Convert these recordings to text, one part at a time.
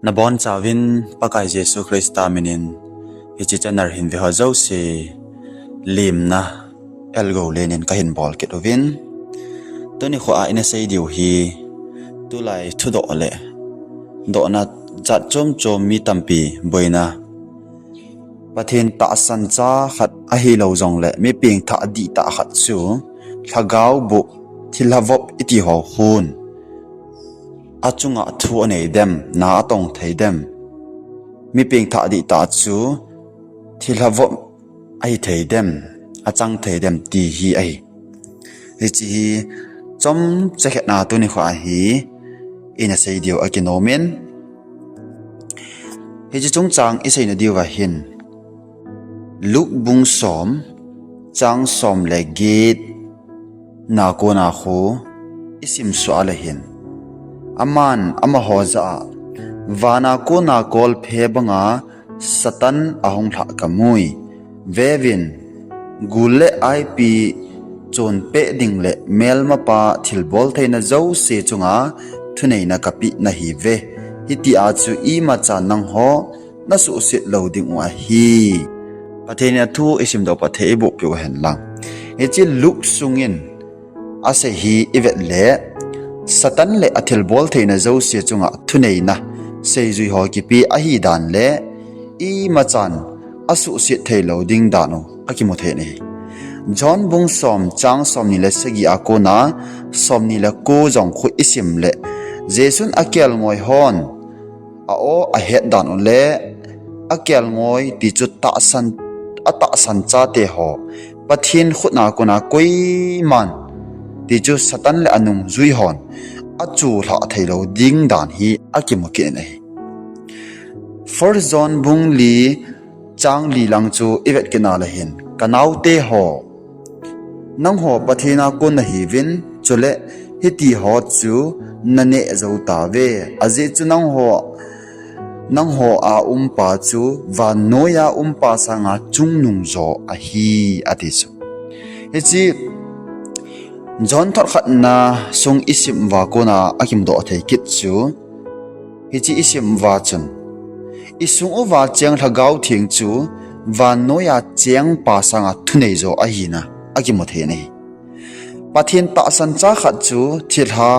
na bon chawin pakai Jesu Christa minin hichichanar hin vi hazo si lim na elgo lenin kahin bol ketovin toni kho a ina sei diu hi tu lai thu do le do na chat chom mi tampi boina pathin ta san cha khat a hi lo jong le mi ping tha di ta khat chu thagau bu thilhavop iti ho hun achunga thu anei dem na atong thei dem mi ping tha di ta chu thilhavop ai thei dem achang thei dem ti hi ai chi chom chekhet na tu ni kha hi ina sei dio akinomen hi chi chung chang isei na dio wa hin luk bung som chang som le git na ko na khu isim su ala hin aman ama hoza wana ko na kol phe banga satan ahong tha kamui vevin gulle ip chon pe ding le mel ma pa thilbol theina zo se chunga thunei na kapi na hi ve hiti a chu i ma cha nang ho na su sit loading wa hi pathenia thu isim do pathe bu pyo hen lang e chi luk sungin ase hi evet le satan le athil bol theina zo se chunga thunei na seizui ho ki pi a hi dan le i machan asu sit thei loading dano akimo the nei John bung som chang som ni le segi akona som ni la ko jong khu isim le jesun akel ngoi hon a o a het dan le akel ngoi ti chu ta san cha te ho pathin khutna kona koi man ti chu satan le anung zui hon achu tha thailo ding dan hi akimo ke nei first John bung li chang li lang chu evet kena la hin kanau te ho nang ho pathina kon na hi vin chole hiti ho chu nane zo ta ve aje chu nang ho a pa chu wa noya pa sanga chung nung zo a hi ati chu he chi John thot khat na sung isim wa ko na akim do thei kit chu he chi isim wa chun isung o wa cheng thagau thing chu wa noya cheng pa sanga thunei zo a hi na akimo the nei pathin ta san cha khat chu thilha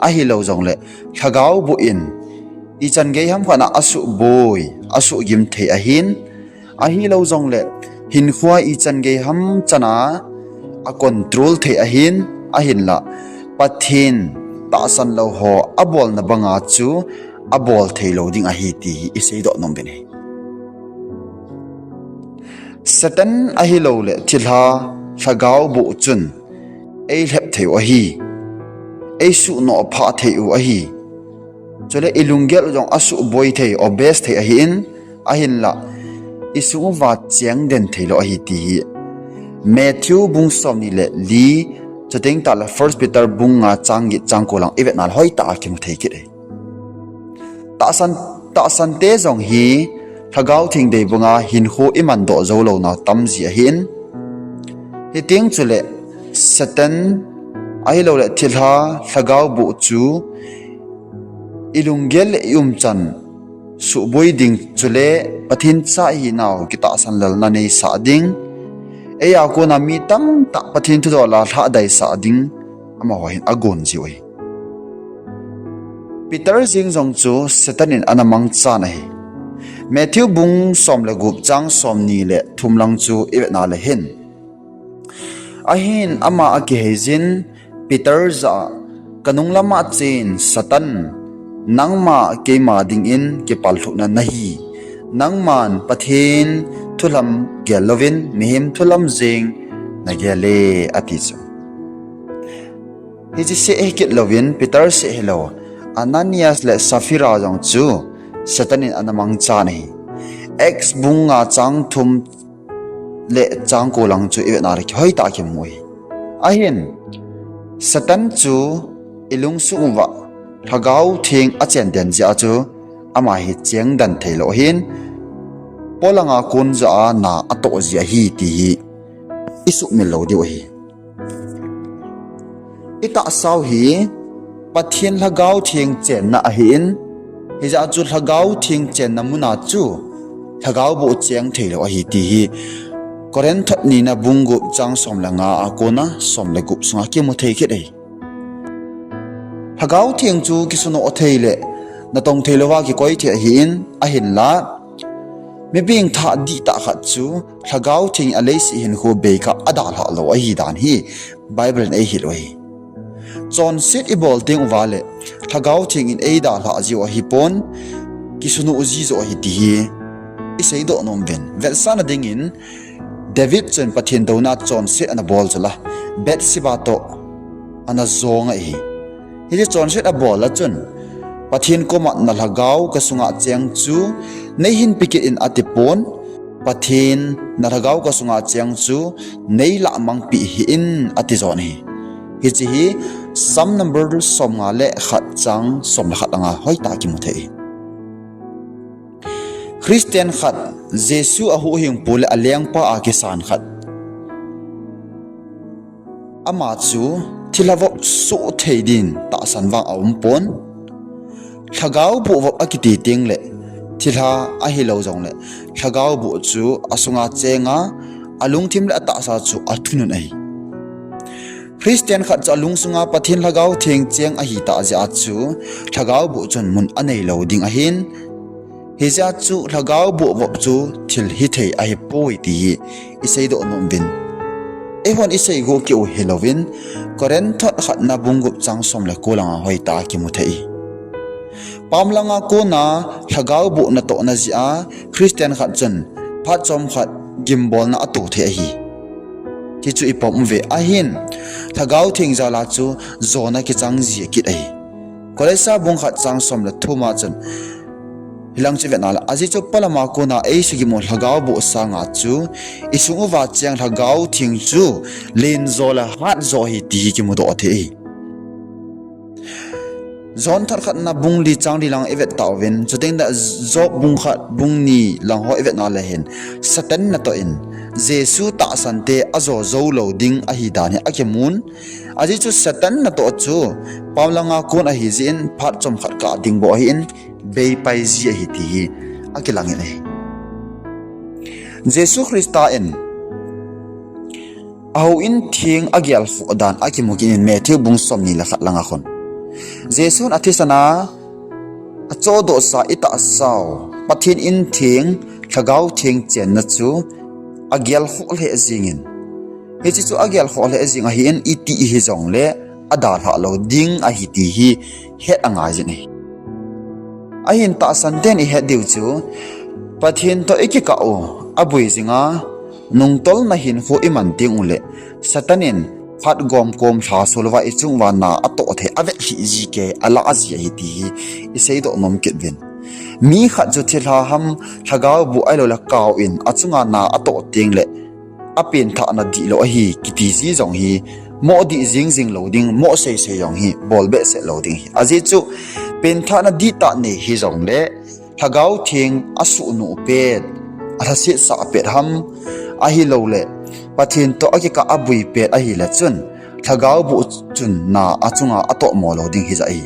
a hi lo jong le thagau bu in i chan ge ham khana asu boy asu gim the a hi lo jong le hin khwa i chan ge ham chana a control the a hin la pathin ta san lo ho a bol na banga chu a bol the lo ding a hi ti i sei do nom be nei satan a hi lo le thilha thagau bu chun ei lep theu a hi ei su no pha theu a hi chole ilungel jong asu boy thei obes thei a hin la isu wa cheng den theilo a hi ti Matthew bung som ni le li chateng ta la first Peter bung nga changi changko lang evet nal hoi ta kim thei ki dei ta san te jong hi thagau thing dei bunga hin kho iman do zo lo na tam ji a hin hiting chule satan ai lo le thilha thagau bu chu ilungel chan su boy ding chule pathin cha hi naw kita san lal na nei sa ding eya ko na mi tam ta pathin thu do la tha dai sa ding ama ho hin agon ji oi Peter jing jong chu satan in anamang cha na hi Matthew bung som le gup chang som ni le thumlang chu e na le hin ahin ama aki hezin Peter za kanung lama chen satan nangma keima ding in ke palthu na nahi nangman pathin thulam gelovin mihim thulam jing na gele ati chu hi se ekit lovin Peter se hello Ananias le Safira jong chu satanin anamang cha nahi ex bunga chang thum le chang ko lang chu e na ri hoi ta ki moi ahin satan chu ilung su wa thagau thing a chen den ja chu ama hi cheng dan theilo hin polanga kun za na ato ji hi ti isu mil lo di hi ita saw hi pathian lagaw thing chen na ahin hi za chu thagau thing chen namuna chu thagau bu cheng theilo a hi ti hi koren thot ni na bungu chang som langa akona som le gup sunga ki mu thei khit ei thagau thing chu ki suno otheile na tong theilowa ki koi the hi in a hin la me bing tha di ta khat chu thagau thing a leisi hin hu be ka ada la lo a hi dan hi bible nei hi loi chon sit i bol ting wale thagau thing in ei da la ji wa hi pon ki sunu uji zo hi ti hi i sei do nom ven vel sana ding in David chen pathin dona chon sit ana bol chala bet sibato ana zonga hi hi chon sit a bol la chun pathin ko mat na lagau ka sunga cheng chu nei hin pikit in atipon pathin na lagau ka sunga cheng chu nei la mang pi hi in ati zon hi chi hi sam number som nga le khat chang som la khat anga hoi ta ki mu thei Christian khat Jesu a hu hing pul aleng pa a ki san khat ama chu thilawo su theidin ta sanwang awum pon thagau bu wop akiti ting le thilha a hi lo jong le thagau bu chu asunga chenga alung thim le ata sa chu athunun ai Christian khat cha lung sunga pathin lagau theng cheng a hi ta ja chu thagau bu chun mun anei lo ding a hin hi ja chu lagau bu wop chu thil hi thei a hi poi ti isei do nom bin e hon isei go ki u Halloween koren thot khat na bungup chang som le kolanga hoi ta ki mu thei pamlanga ko na thagau bu na to na zia Christian khat chen pha chom khat gimbol na atu the hi ki chu ipom ve a hin thagau thing za la chu zona ki chang ji ki ai kolesa bung khat chang som le thuma chen hilang che venala aji chu palama ko na ei sigi mo thagau bu sanga chu isungu wa chang thagau thing chu len zola hat zo hi ti ki mu do the zon thar khat na bung li chang li lang evet tawin chuteng da zo bung khat bung ni lang ho evet na la hen satan na to in Jesu ta sante azo zo loading a hi dani akemun aji chu satan na to chu pawlanga kon a hi jin phat chom khat ka ding bo hi in be pai ji hi ti akilang ne Jesu Christa en au in thing agial fu dan akimukin in Matthew bung som ni la khat langa khon Jesu athisana acho do sa ita saw pathin in thing thagau thing chen na chu agial khol he zingin he chu agial khol he zinga hi en iti hi jong le ada ha lo ding a hi ti hi het anga ji ni a hin ta san den i he diu chu pathin to ikika o abui zinga nungtol na hin ho iman ting ule satanin phat gom kom tha solwa ichung wa na ato the ave hi ji ke ala azi hi ti isei do nom kit bin mi khat ju thila ham thagau bu ailo la kaw in achunga na ato ting le apin tha na di lo hi kiti ji jong hi mo di jing jing loading mo sei sei jong hi bol be se loading hi aji chu pen tha na di ta ne hi jong le thagau thing asu nu pet ala se sa pet ham a hi lo le pathin to akika abui pet a hi la chun thagau bu chun na achunga ato mo loading hi jai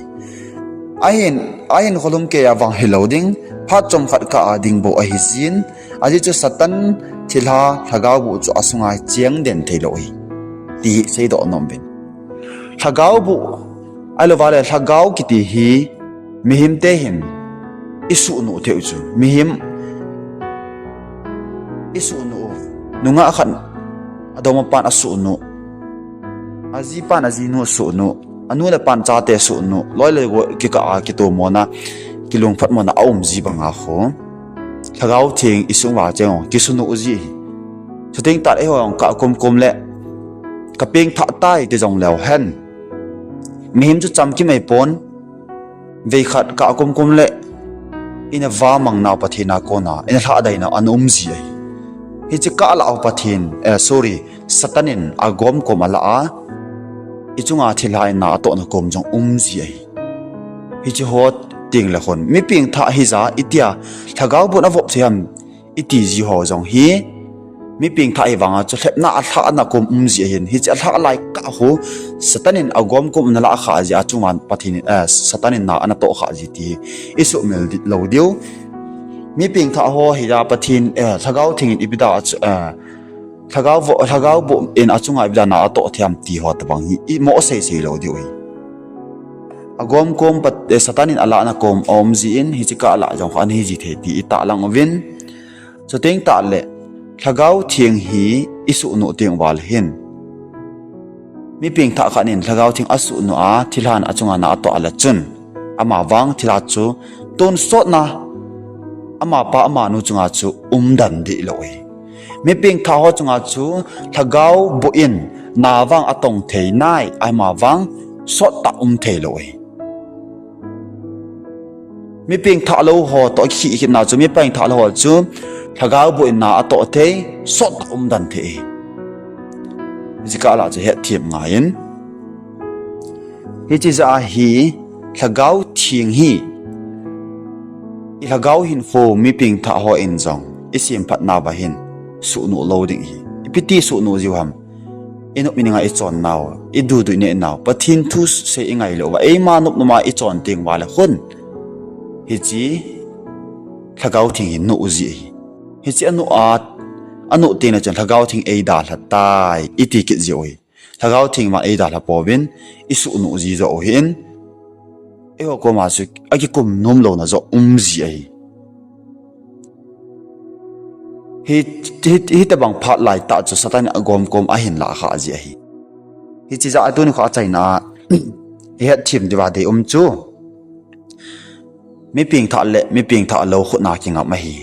ahin holum ke awang hi loading pha chom khat ka ading bo a hi zin aji chu satan thilha thagau bu chu asunga chiang den theilo hi ti sei do nom bin thagau bu alo wale thagau kiti hi mihim te hin isu nu theu chu mihim isu nu nunga khan adoma pan asu nu aji pan aji nu su nu anu le pan cha te su nu loi le go ki ka ki to mona kilung phat mona aum ji banga kho thagau thing isung wa cheng ki su nu uji chuting tat e hong ka kom le ka ping tha tai te jong lew hen mihim chu cham ki mai pon ve khat ka kom le ina wa mang na pathina ko na ina tha dai na anum ji ai hi chi ka la au pathin satanin agom ko mala a ichunga thilai na to na kom jong ji ai hi chi hot ting la khon mi ping tha hi za itia thagau bu na vop thiam iti ji ho jong hi mi ping tha i wanga chu thlep na tha na kom ji hin hi cha tha lai ka ho satanin agom kum na la kha ji achungan pathin satanin na ana to kha ji ti isu mel lo diu mi ping tha ho hi ya pathin thagau thing ibida thagau bo in achunga ibida na to thiam ti ho tabang hi mo sei lo diu agom kom pat satanin ala na kom om ji in hi chika ala jong khan hi ji the ti ta lang win so teng ta le thagau thiang hi isu no teng wal hin mi ping tha khanin thagau thing asu no a thilhan achunga na to ala chun ama wang thila chu ton so na ama pa ama nu chunga chu dan di loi mi ping tha ho chunga chu thagau bo in na wang atong thei nai ama wang so ta thei loi mi ping tha lo ho to khi na chu mi ping tha lo ho chu thagau bo in na ato thei so ta dan thei zika la chu he thiam ngain hi chi za hi thagau thing hi ilagaw hin fo mi ping tha ho in jong isim phat na ba hin su nu loading hi ipiti su nu jiwam inu mininga I chon naw I du ne naw pathin thu se ingai lo wa e ma nup numa I chon ting wala hun hi chi thagaw thing hin nu uzi hi chi anu te na chan thagaw thing e da la tai iti ki jioi thagaw thing ma e da la povin isu nu ji zo hin eo ko ma su agi kum nom lo na zo ji ai hi ta bang phat lai ta chu satan agom kom a hin la kha ji ai hi chi za atun kha chaina he thim diwa de chu mi ping tha lo khu na ki nga ma hi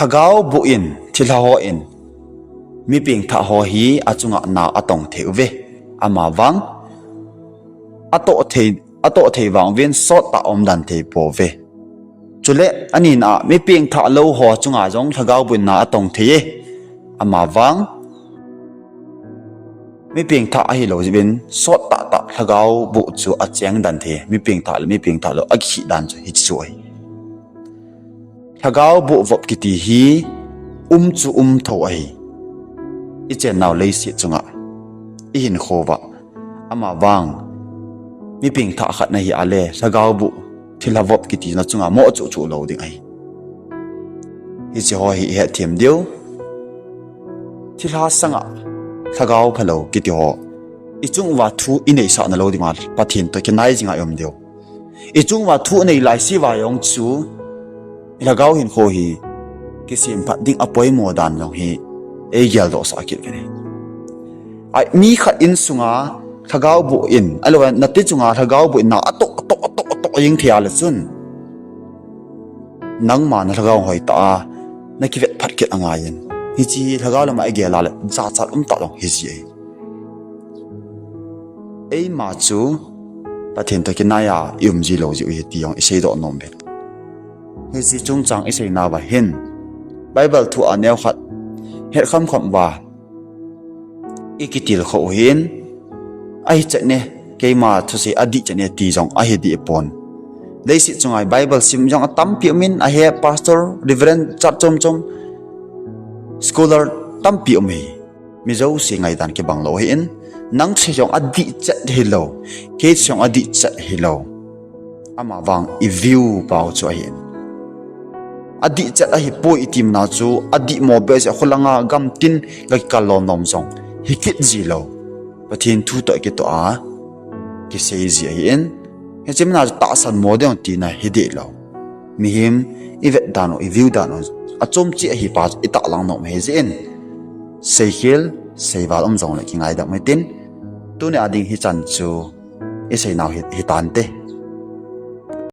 thagau bu in thila ho in mi ping tha ho hi achunga na atong theuve ama wang ato thei wang ven so ta dan thei po ve chule ani na mi ping tha lo ho chunga jong thagau bun na atong thei ama wang mi ping tha hi lo jibin so ta thagau bu chu a cheng dan the mi ping tha lo a khi dan chu hi chu ai thagau bu vop ki ti hi chu tho ai I chen naw lei si chunga I hin khowa ama wang mi ping tha khat na hi ale thagau bu thila vop ki ti na chunga mo chu lo ding ai hi chi ho hi he thiam deu thila sanga thagau phalo ki ti ho I chung wa thu inei sa na lo ding ma pathin to ki nai jinga yom deu I chung wa thu nei lai si wa yong chu ilagaw hin ko hi kisim phat ding apoi mo dan long hi e gyal do sa kit kene ai mi khat in sunga thagau bu in alowa nati chunga thagau bu na ato ying thia la chun nang ma na thagau hoi ta na ki vet phat kit anga yin hi chi thagau lama e gyal la cha ta long hi ji ei ma chu pathin to kinaya yum ji lo ji hi ti yong i sei do nom be hi si chung chang I sei na ba hin bible thu aneu khat he kham wa ikitil kho hin ai chane keima thu si adi chane ti jong a hi di pon leisi chungai bible sim jong atam pi min a he pastor reverend chat chom scholar tam pi mi zo si ngai dan ke bang lo hin nang se jong adi chat hello ke jong adi chat hello ama wang I view pau chu hin adi chat a hi po itim na chu adi mo be se khulanga gam tin ga kalom nom song hikit ji lo pathin thu to ke to a ki sei ji in he chimna ta san mo de ti na hi de lo mi him ivet dano I view dano a chom chi hi pa ita lang no me zin sei hil sei wal jong le ki ngai da mai tin tu ne ading hi chan chu I sei naw hi tan te